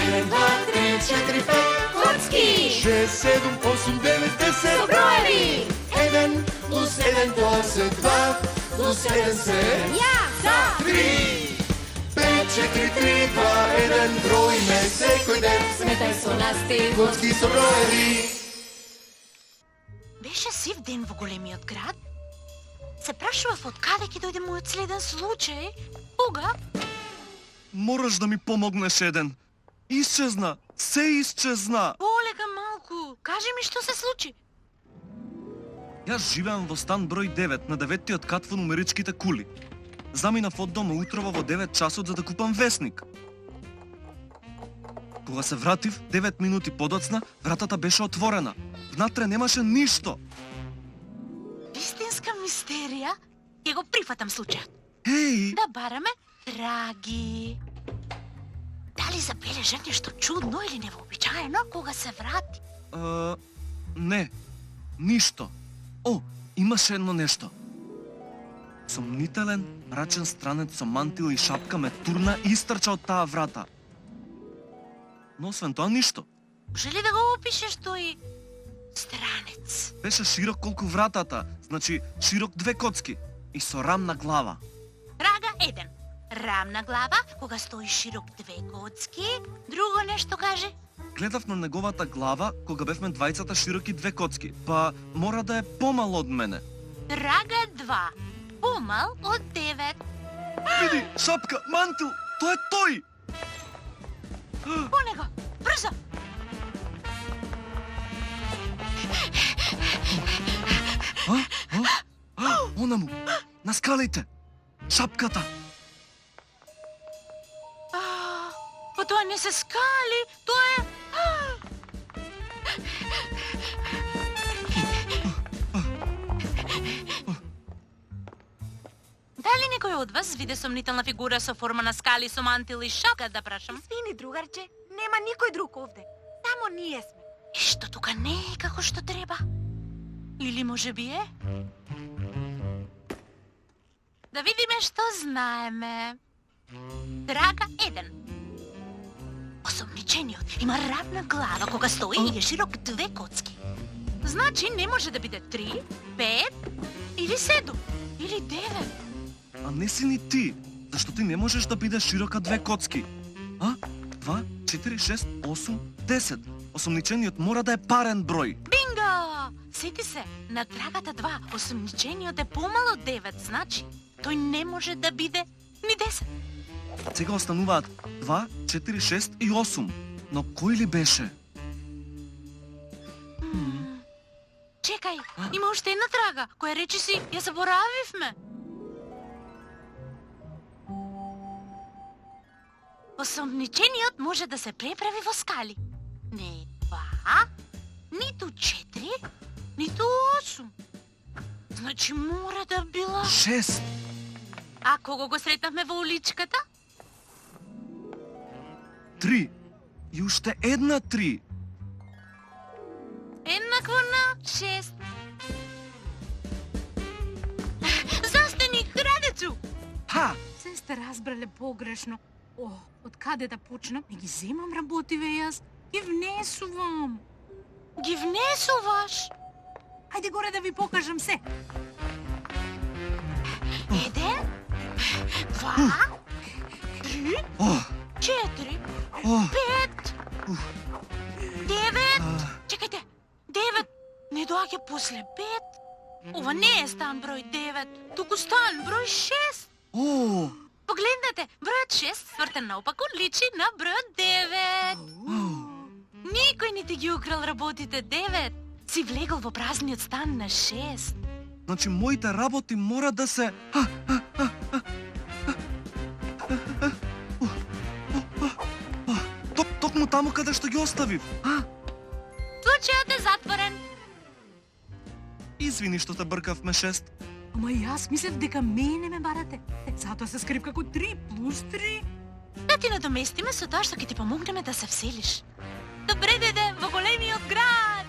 1, 2, 3, 4, 5 Коцки! 6, 7, 8, 9, 10 Со броеви! 1 плюс 1 тоа 2 плюс 1 се Ја! За! 3 5, 4, 3, 2, 1 броиме секој ден Сметај со нас ти! Коцки со броеви. Беше сив ден во големиот град. Се прашував од каде ќе дојде мојот следен случај. Кога? Мораш да ми помогнеш еден. Исчезна, се исчезна. Полека малку. Кажи ми што се случи. Јас живеам во стан број 9 на 9-тиот кат во нумеричките кули. Заминав од дома утрово во 9 часот за да купам весник. Кога се вратив, 9 минути подоцна, вратата беше отворена. Внатре немаше ништо. Вистинска мистерија. Ќе го прифатам случајот. Еј! Да бараме Драги. Дали забележа нешто чудно или невообичаено кога се врати? Не, ништо. О, имаше едно нешто. Сомнителен, мрачен странец со мантил и шапка ме турна и истрча од таа врата. Но освен тоа ништо. Може ли да го опишеш тој странец? Беше широк колку вратата, значи широк 2 коцки и со рамна глава. Рага 1. Рамна глава, кога стои широк 2 коцки. Друго нешто кажи? Гледав на неговата глава кога бевме двајцата широки 2 коцки, па мора да е помал од мене. Рага 2. Помал од 9. Види, шапка, мантил, тоа е тој! По него, брзо! Она му, на скалите, шапката. Па тоа не се скали, тоа е... Дали некој од вас виде сомнителна фигура со форма на скали со мантил и шапка, да прашам? Извини, другарче, нема никој друг овде. Само ние сме. И што тука не е како што треба? Или може би е? Да видиме што знаеме. Драга 1. Осомничениот има равна глава кога стои и е широк 2 коцки. Значи не може да биде 3, 5 или 7 или 9. А не си ни ти, зашто ти не можеш да бидеш широка 2 коцки. 2, 4, 6, 8, 10. Осомничениот мора да е парен број. Бинго! Сети се, на драгата 2, осомничениот е помал од 9, значи тој не може да биде ни 10. Сега остануваат 2, 4, 6 и 8. Но кој ли беше? Чекај, има уште една драга, која речиси ја заборавивме. Осомничениот може да се преправи во скали. Не 2, ниту 4, ниту 8. Значи мора да била... 6. А кого го сретнавме во уличката? 3. И уште една 3. Еднакво на 6. Застани, крадецу! Ха! Се сте разбрале погрешно. Од каде да почнам? Не ги земам работиве јас. Ги внесувам. Ги внесуваш? Ајде горе да ви покажам се. 1, 2, 3, 4, 5, 9. Чекајте, 9 не доаѓа после 5. Ова не е стан број 9, туку стан број 6. Погледнете, бројот 6 свртен наопаку личи на бројот 9. Никој не ти ги украл работите 9. Си влегол во празниот стан на 6. Значи моите работи мора да се... Токму таму каде што ги оставив. Случајот е затворен. Извини што те бркавме 6. Ама јас мислев дека мене ме барате. Затоа се скрив како 3 плюс 3. Да ти надоместиме со тоа што ќе ти помогнеме да се вселиш. Добре дојде во големиот град.